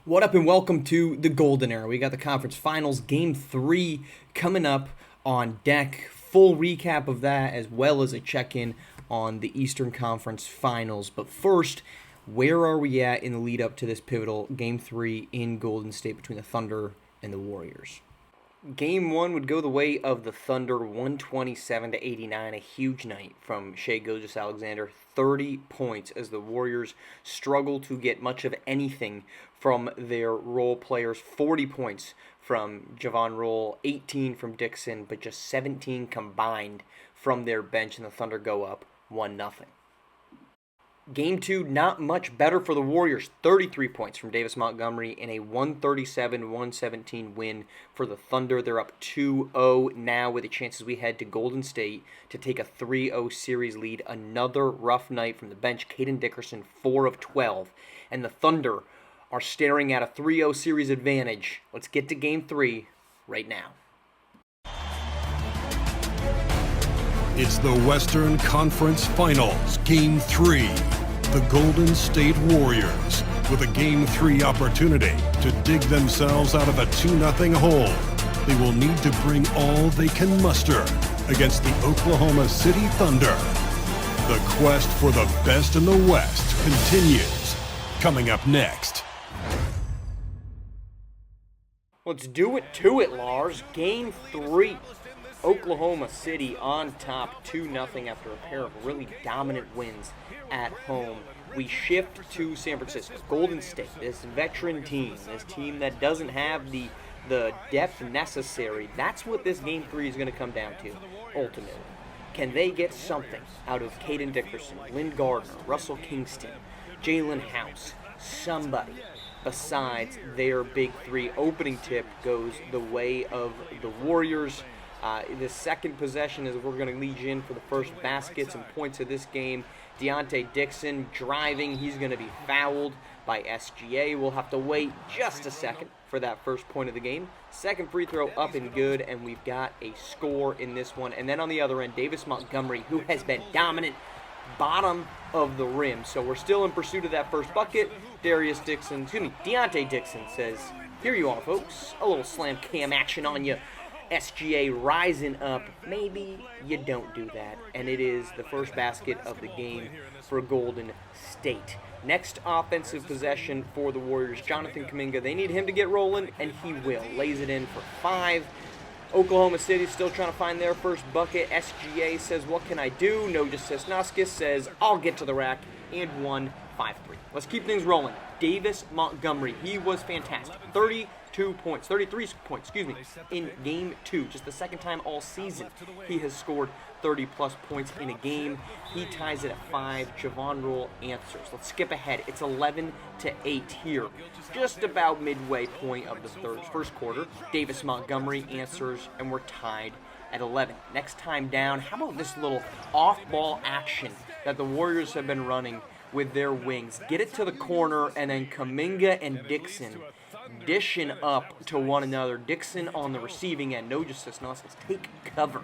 What up and welcome to the Golden Era. We got the conference finals, game 3 coming up on deck. Full recap of that as well as a check-in on the Eastern Conference finals. But first, where are we at in the lead up to this pivotal game 3 in Golden State between the Thunder and the Warriors? Game 1 would go the way of the Thunder, 127-89, a huge night from Shai Gilgeous-Alexander, 30 points as the Warriors struggle to get much of anything from their role players. 40 points from Javon Roll, 18 from Dixon, but just 17 combined from their bench, and the Thunder go up 1-0. Game 2, not much better for the Warriors. 33 points from Davis Montgomery in a 137-117 win for the Thunder. They're up 2-0 now with a chance as we head to Golden State to take a 3-0 series lead. Another rough night from the bench. Caden Dickerson, 4 of 12. And the Thunder are staring at a 3-0 series advantage. Let's get to Game 3 right now. It's the Western Conference Finals, Game 3. The Golden State Warriors, with a Game 3 opportunity to dig themselves out of a 2-0 hole. They will need to bring all they can muster against the Oklahoma City Thunder. The quest for the best in the West continues. Coming up next. Let's do it to it, Lars. Game 3. Oklahoma City on top 2-0 after a pair of really dominant wins at home. We shift to San Francisco. Golden State, this veteran team, this team that doesn't have the depth necessary. That's what this Game 3 is going to come down to, ultimately. Can they get something out of Caden Dickerson, Lynn Gardner, Russell Kingston, Jalen House, somebody besides their big three? Opening tip goes the way of the Warriors. The second possession is we're going to lead you in for the first baskets and points of this game. Deontay Dixon driving. He's going to be fouled by SGA. We'll have to wait just a second for that first point of the game. Second free throw up and good, and we've got a score in this one. And then on the other end, Davis Montgomery, who has been dominant, bottom of the rim. So we're still in pursuit of that first bucket. Deontay Dixon says, "Here you are, folks. A little slam cam action on you." SGA rising up. Maybe you don't do that. And it is the first basket of the game for Golden State. Next offensive possession for the Warriors. Jonathan Kuminga. They need him to get rolling, and he will. Lays it in for 5. Oklahoma City still trying to find their first bucket. SGA says, "What can I do?" Noja Sesnoskis says, "I'll get to the rack." And 1, 5-3. Let's keep things rolling. Davis Montgomery. He was fantastic. 33 points, in Game 2. Just the second time all season he has scored 30-plus points in a game. He ties it at 5. Javon Roll answers. Let's skip ahead. It's 11-8 here. Just about midway point of the first quarter. Davis Montgomery answers, and we're tied at 11. Next time down, how about this little off-ball action that the Warriors have been running with their wings? Get it to the corner, and then Kuminga and Dixon dishing up to one another. Dixon on the receiving end. Noja Sesnoskis take cover,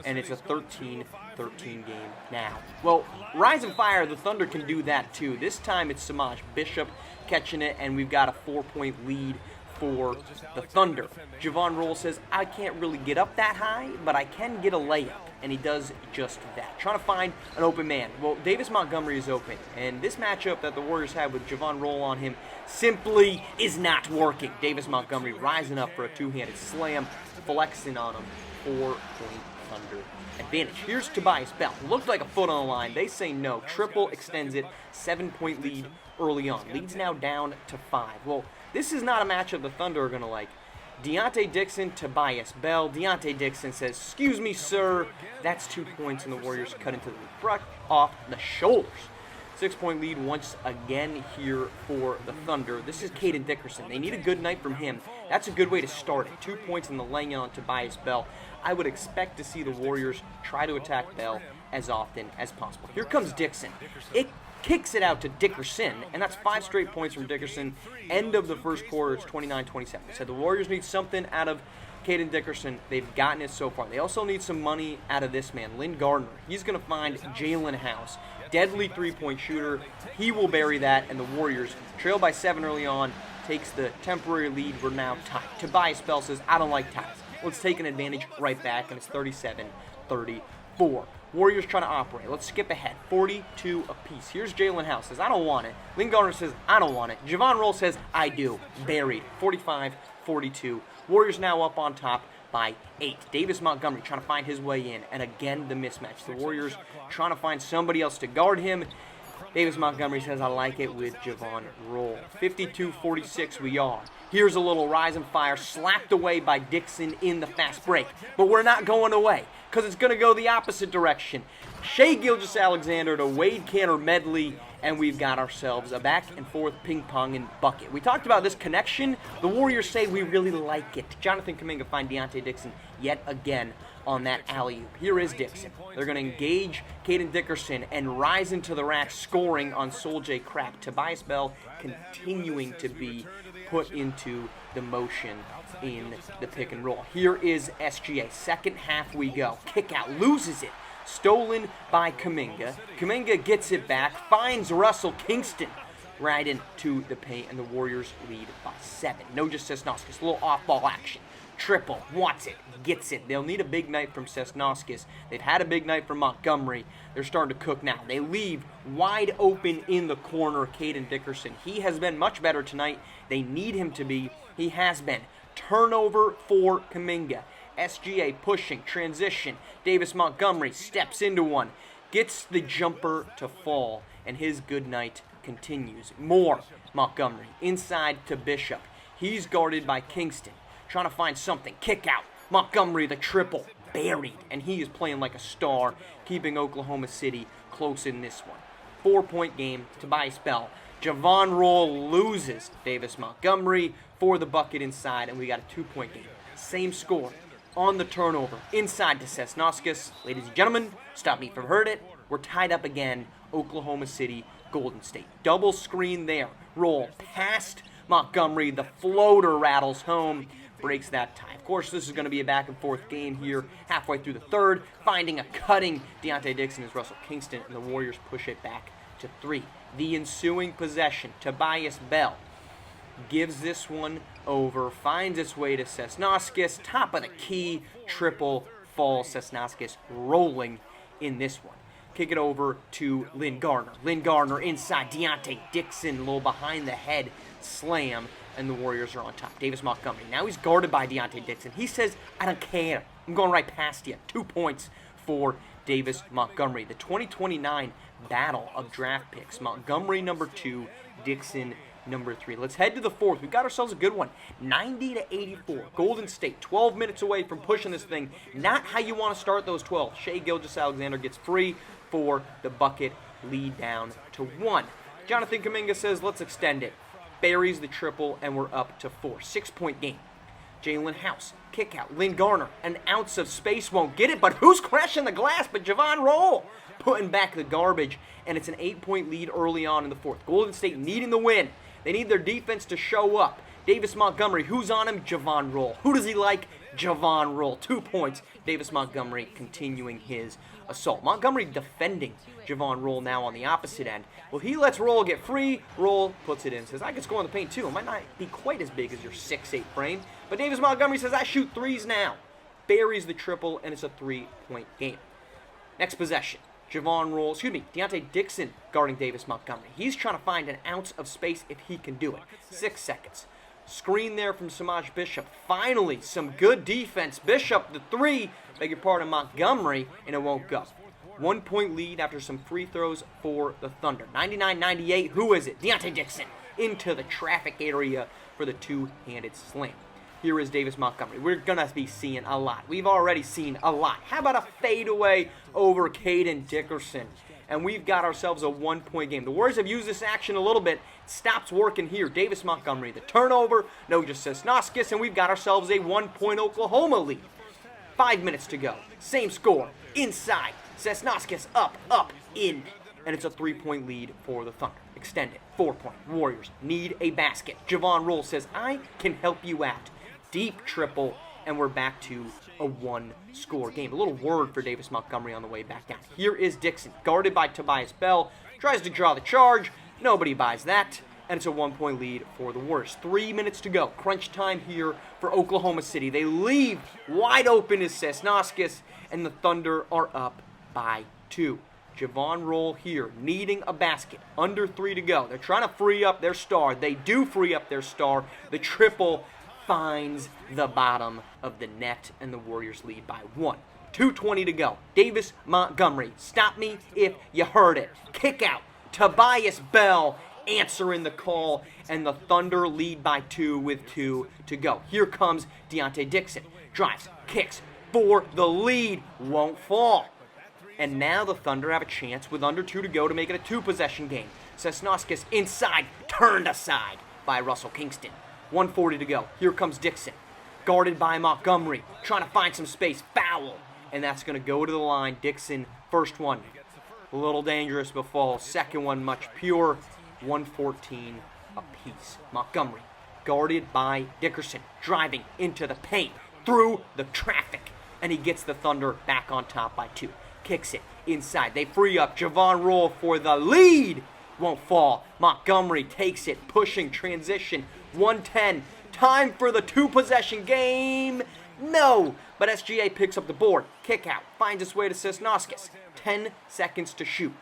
and it's a 13-13 game now. Well, Rise and Fire, the Thunder can do that too. This time it's Samaj Bishop catching it, and we've got a 4-point lead for the Thunder. Javon Roll says, "I can't really get up that high, but I can get a layup." And he does just that. Trying to find an open man. Well, Davis Montgomery is open. And this matchup that the Warriors have with Javon Roll on him simply is not working. Davis Montgomery rising up for a two-handed slam, flexing on him. 4-point Thunder advantage. Here's Tobias Bell. Looked like a foot on the line. They say no. Triple extends it. 7-point lead early on. Leads now down to 5. Well, this is not a matchup the Thunder are going to like. Deontay Dixon, Tobias Bell. Deontay Dixon says, "Excuse me, sir." That's 2 points, and the Warriors cut into the ruck off the shoulders. 6-point lead once again here for the Thunder. This is Caden Dickerson. They need a good night from him. That's a good way to start it. 2 points in the laying on Tobias Bell. I would expect to see the Warriors try to attack Bell as often as possible. Here comes Dixon. It kicks it out to Dickerson, and that's 5 straight points from Dickerson. End of the first quarter, it's 29-27. So the Warriors need something out of Caden Dickerson. They've gotten it so far. They also need some money out of this man, Lynn Gardner. He's going to find Jalen House. Deadly three-point shooter. He will bury that, and the Warriors trail by 7 early on. takes the temporary lead. We're now tied. Tobias Bell says, I don't like ties. Let's take an advantage right back, and it's 37-34. Warriors trying to operate. Let's skip ahead. 42 apiece. Here's Jalen House. Says, I don't want it. Lynn Garner says, I don't want it. Javon Roll says, I do. Buried. 45-42. Warriors now up on top by 8. Davis Montgomery trying to find his way in. And again, the mismatch. The Warriors trying to find somebody else to guard him. Davis Montgomery says, I like it with Javon Roll. 52-46 we are. Here's a little rise and fire slapped away by Dixon in the fast break. But we're not going away because it's going to go the opposite direction. Shai Gilgeous-Alexander to Wade Canner Medley, and we've got ourselves a back and forth ping pong and bucket. We talked about this connection. The Warriors say we really like it. Jonathan Kuminga find Deontay Dixon yet again on that alley-oop. Here is Dixon. They're going to engage Caden Dickerson and rise into the rack, scoring on Sol J. Crack. Tobias Bell continuing to be put into the motion in the pick and roll. Here is SGA. Second half we go. Kick out, loses it. Stolen by Kuminga. Kuminga gets it back, finds Russell Kingston right into the paint, and the Warriors lead by 7. Noja Sesnoskis, a little off-ball action. Triple, wants it, gets it. They'll need a big night from Sesnoskis. They've had a big night from Montgomery. They're starting to cook now. They leave wide open in the corner, Caden Dickerson. He has been much better tonight. They need him to be. He has been. Turnover for Kuminga. SGA pushing, transition. Davis Montgomery steps into one, gets the jumper to fall, and his good night continues. More Montgomery inside to Bishop. He's guarded by Kingston. Trying to find something. Kick out. Montgomery, the triple. Buried. And he is playing like a star, keeping Oklahoma City close in this one. 4-point game. Tobias Bell. Javon Roll loses Davis Montgomery for the bucket inside, and we got a 2-point game. Same score on the turnover. Inside to Sesnoskis. Ladies and gentlemen, stop me from heard it. We're tied up again. Oklahoma City, Golden State. Double screen there. Roll past Montgomery. The floater rattles home. Breaks that tie. Of course, this is going to be a back-and-forth game here halfway through the third. Finding a cutting Deontay Dixon is Russell Kingston, and the Warriors push it back to 3. The ensuing possession, Tobias Bell gives this one over, finds its way to Sesnoskis, top of the key, triple fall. Sesnoskis rolling in this one. Kick it over to Lynn Garner. Lynn Garner inside, Deontay Dixon, a little behind the head slam, and the Warriors are on top. Davis Montgomery, now he's guarded by Deontay Dixon. He says, I don't care. I'm going right past you. 2 points for Davis Montgomery. The 2029 battle of draft picks. Montgomery number 2, Dixon number 3. Let's head to the fourth. We've got ourselves a good one. 90-84. Golden State, 12 minutes away from pushing this thing. Not how you want to start those 12. Shai Gilgeous-Alexander gets free for the bucket, lead down to 1. Jonathan Kuminga says, let's extend it. Buries the triple, and we're up to 4. 6-point game. Jalen House, kick out. Lynn Garner, an ounce of space, won't get it, but who's crashing the glass but Javon Roll? Putting back the garbage, and it's an 8-point lead early on in the fourth. Golden State needing the win. They need their defense to show up. Davis Montgomery, who's on him? Javon Roll. Who does he like? Javon Roll. 2 points. Davis Montgomery continuing his assault. Montgomery defending Javon Roll now on the opposite end. Well, he lets Roll get free. Roll puts it in. Says, I can score in the paint too. It might not be quite as big as your 6'8 frame. But Davis Montgomery says, I shoot threes now. Buries the triple, and it's a 3-point game. Next possession. Deontay Dixon guarding Davis Montgomery. He's trying to find an ounce of space if he can do it. 6 seconds. Screen there from Samaj Bishop. Finally, some good defense. Bishop, the 3, beg your pardon, Montgomery, and it won't go. 1-point lead after some free throws for the Thunder. 99-98, who is it? Deontay Dixon into the traffic area for the two-handed slam. Here is Davis Montgomery. We're going to be seeing a lot. We've already seen a lot. How about a fadeaway over Caden Dickerson? And we've got ourselves a 1-point game. The Warriors have used this action a little bit. Stops working here. Davis Montgomery, the turnover. Noja Sesnoskis, and we've got ourselves a 1-point Oklahoma lead. 5 minutes to go. Same score. Inside. Sesnoskis up, in. And it's a 3-point lead for the Thunder. Extended. 4-point. Warriors need a basket. Javon Roll says, I can help you out. Deep triple, and we're back to a 1-score game. A little word for Davis Montgomery on the way back down. Here is Dixon, guarded by Tobias Bell. Tries to draw the charge. Nobody buys that. and it's a 1-point lead for the Warriors. 3 minutes to go. Crunch time here for Oklahoma City. They leave wide open as Sosnowskis, and the Thunder are up by 2. Javon Roll here, needing a basket. Under 3 to go. They're trying to free up their star. They do free up their star. The triple finds the bottom of the net, and the Warriors lead by 1. 2:20 to go. Davis Montgomery. Stop me if you heard it. Kick out. Tobias Bell answering the call, and the Thunder lead by 2 with 2 to go. Here comes Deontay Dixon. Drives, kicks for the lead. Won't fall. And now the Thunder have a chance with under 2 to go to make it a 2-possession game. Sosnowskis inside, turned aside by Russell Kingston. 1:40 to go. Here comes Dixon. Guarded by Montgomery, trying to find some space. Foul. And that's going to go to the line. Dixon, first one, a little dangerous but falls. Second one, much pure. 114 apiece. Montgomery, guarded by Dickerson, driving into the paint, through the traffic, and he gets the Thunder back on top by 2. Kicks it inside. They free up Javon Roll for the lead. Won't fall. Montgomery takes it, pushing, transition. 110. Time for the 2-possession game. No, but SGA picks up the board. Kick out. Finds its way to Sosnowskis. 10 seconds to shoot.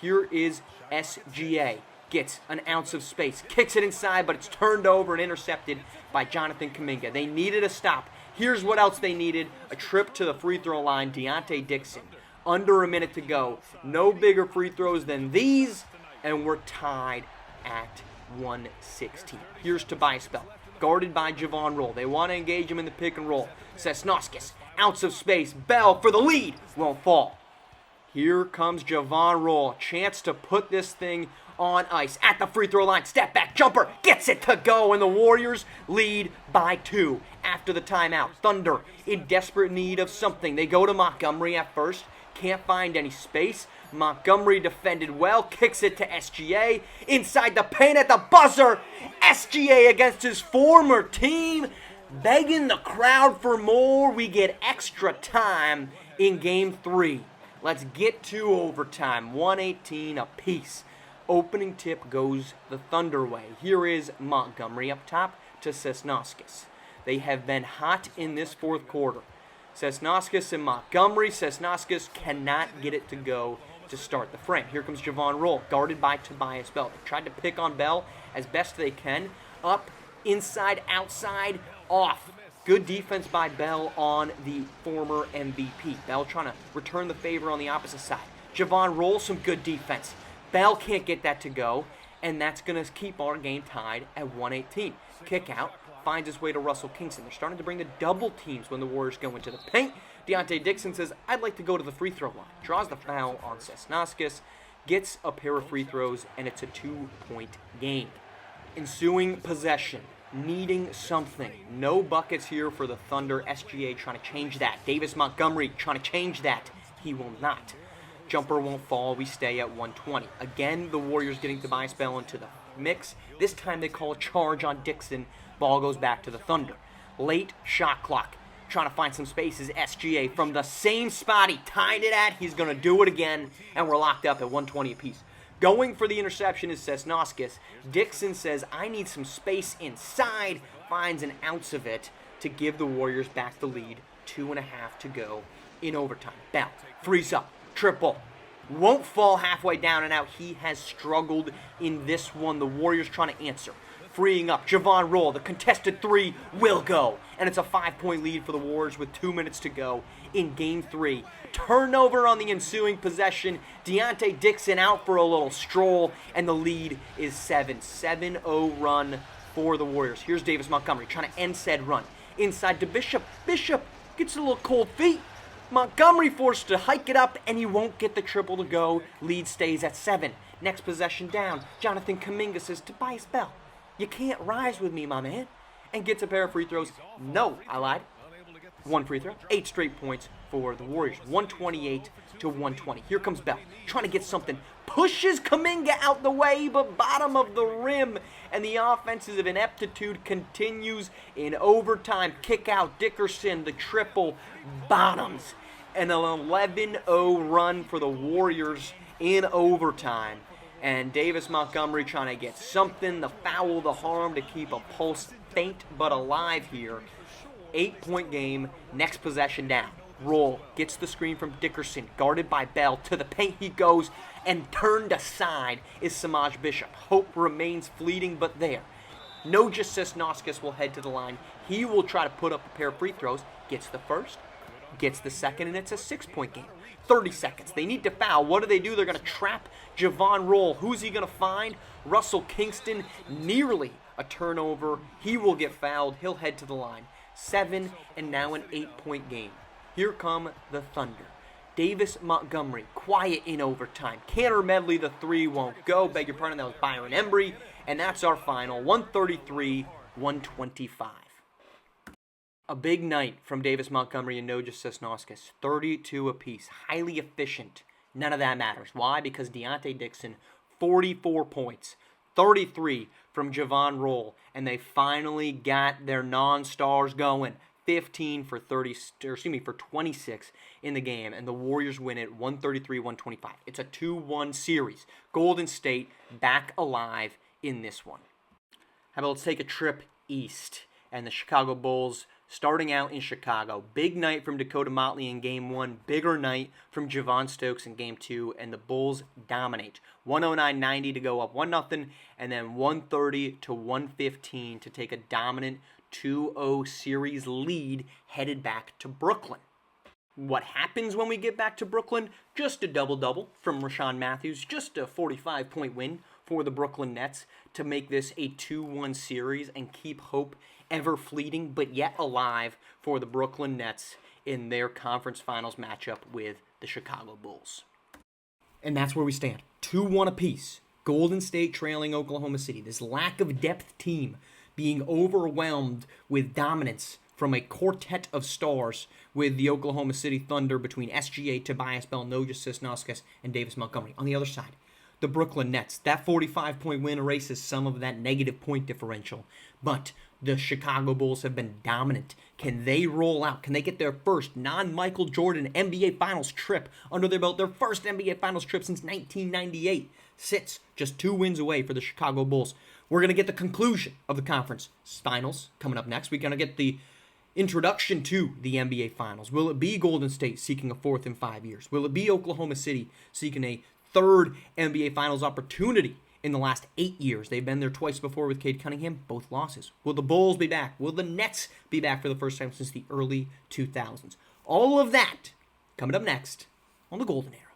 Here is SGA. Gets an ounce of space. Kicks it inside, but it's turned over and intercepted by Jonathan Kuminga. They needed a stop. Here's what else they needed. A trip to the free throw line. Deontay Dixon. Under a minute to go. No bigger free throws than these, and we're tied at 116. Here's Tobias Bell, guarded by Javon Roll. They want to engage him in the pick and roll. Sosnowskis, ounce of space. Bell for the lead. Won't fall. Here comes Javon Roll. Chance to put this thing on ice. At the free throw line. Step back jumper. Gets it to go. And the Warriors lead by 2 after the timeout. Thunder in desperate need of something. They go to Montgomery at first. Can't find any space. Montgomery defended well. Kicks it to SGA. Inside the paint at the buzzer. SGA against his former team. Begging the crowd for more. We get extra time in Game 3. Let's get to overtime. 118 apiece. Opening tip goes the Thunder way. Here is Montgomery up top to Sosnowskis. They have been hot in this fourth quarter. Sosnowskis and Montgomery. Sosnowskis cannot get it to go to start the frame. Here comes Javon Roll, guarded by Tobias Bell. They tried to pick on Bell as best they can. Up, inside, outside, off. Good defense by Bell on the former MVP. Bell trying to return the favor on the opposite side. Javon Roll, some good defense. Bell can't get that to go, and that's going to keep our game tied at 118. Kick out. Finds his way to Russell Kingston. They're starting to bring the double teams when the Warriors go into the paint. Deontay Dixon says, I'd like to go to the free throw line. Draws the foul on Sosnowskis. Gets a pair of free throws, and it's a 2-point game. Ensuing possession. Needing something. No buckets here for the Thunder. SGA trying to change that. Davis Montgomery trying to change that. He will not. Jumper won't fall. We stay at 120. Again, the Warriors getting Tobias Bell into the mix. This time they call a charge on Dixon. Ball goes back to the Thunder. Late shot clock. Trying to find some spaces. SGA from the same spot he tied it at. He's going to do it again. And we're locked up at 120 apiece. Going for the interception is Sosnowskis. Dixon says, I need some space inside. Finds an ounce of it to give the Warriors back the lead. 2.5 to go in overtime. Bell frees up. Triple. Won't fall halfway down and out. He has struggled in this one. The Warriors trying to answer. Freeing up. Javon Roll. The contested 3 will go. And it's a 5-point lead for the Warriors with 2 minutes to go in Game 3. Turnover on the ensuing possession. Deontay Dixon out for a little stroll. And the lead is 7. 7-0 run for the Warriors. Here's Davis Montgomery trying to end said run. Inside to Bishop. Bishop gets a little cold feet. Montgomery forced to hike it up, and he won't get the triple to go. Lead stays at 7. Next possession down. Jonathan Kuminga says, Tobias Bell, you can't rise with me, my man. And gets a pair of free throws. No, I lied. 1 free throw. 8 straight points for the Warriors. 128 to 120. Here comes Bell. Trying to get something. Pushes Kuminga out the way, but bottom of the rim. And the offensive ineptitude continues in overtime. Kick out Dickerson. The triple bottoms. And an 11-0 run for the Warriors in overtime. And Davis Montgomery trying to get something, the foul, the harm to keep a pulse faint but alive here. 8-point game, next possession down. Roll, gets the screen from Dickerson, guarded by Bell. To the paint he goes, and turned aside is Samaj Bishop. Hope remains fleeting, but there. Noja Sosnowskis will head to the line. He will try to put up a pair of free throws. Gets the first, gets the second, and it's a 6-point game. 30 seconds. They need to foul. What do? They're going to trap Javon Roll. Who's he going to find? Russell Kingston. Nearly a turnover. He will get fouled. He'll head to the line. 7, and now an 8-point game. Here come the Thunder. Davis Montgomery, quiet in overtime. Cantor Medley, the three won't go. Beg your pardon, that was Byron Embry. And that's our final, 133-125. A big night from Davis Montgomery and Noja Sosnowskis. 32 apiece, highly efficient. None of that matters. Why? Because Deontay Dixon, 44 points. 33 from Javon Roll. And they finally got their non-stars going. 15 for 26 in the game, and the Warriors win it 133-125. It's a 2-1 series. Golden State back alive in this one. How about let's take a trip east, and the Chicago Bulls starting out in Chicago. Big night from Dakota Motley in Game 1, bigger night from Javon Stokes in Game 2, and the Bulls dominate. 109-90 to go up 1-0, and then 130-115 to take a dominant 2-0 series lead headed back to Brooklyn. What happens when we get back to Brooklyn? Just a double-double from Rashawn Matthews, just a 45-point win for the Brooklyn Nets to make this a 2-1 series and keep hope ever fleeting but yet alive for the Brooklyn Nets in their conference finals matchup with the Chicago Bulls. And that's where we stand. 2-1 apiece. Golden State trailing Oklahoma City. This lack of depth team being overwhelmed with dominance from a quartet of stars with the Oklahoma City Thunder between SGA, Tobias Bell, Noja Sosnowskis, and Davis Montgomery. On the other side, the Brooklyn Nets. That 45-point win erases some of that negative point differential. But the Chicago Bulls have been dominant. Can they roll out? Can they get their first non-Michael Jordan NBA Finals trip under their belt? Their first NBA Finals trip since 1998. Sits just 2 wins away for the Chicago Bulls. We're going to get the conclusion of the conference finals coming up next. We're going to get the introduction to the NBA Finals. Will it be Golden State seeking a 4th in 5 years? Will it be Oklahoma City seeking a 3rd NBA Finals opportunity in the last 8 years? They've been there twice before with Cade Cunningham, both losses. Will the Bulls be back? Will the Nets be back for the first time since the early 2000s? All of that coming up next on the Golden Era.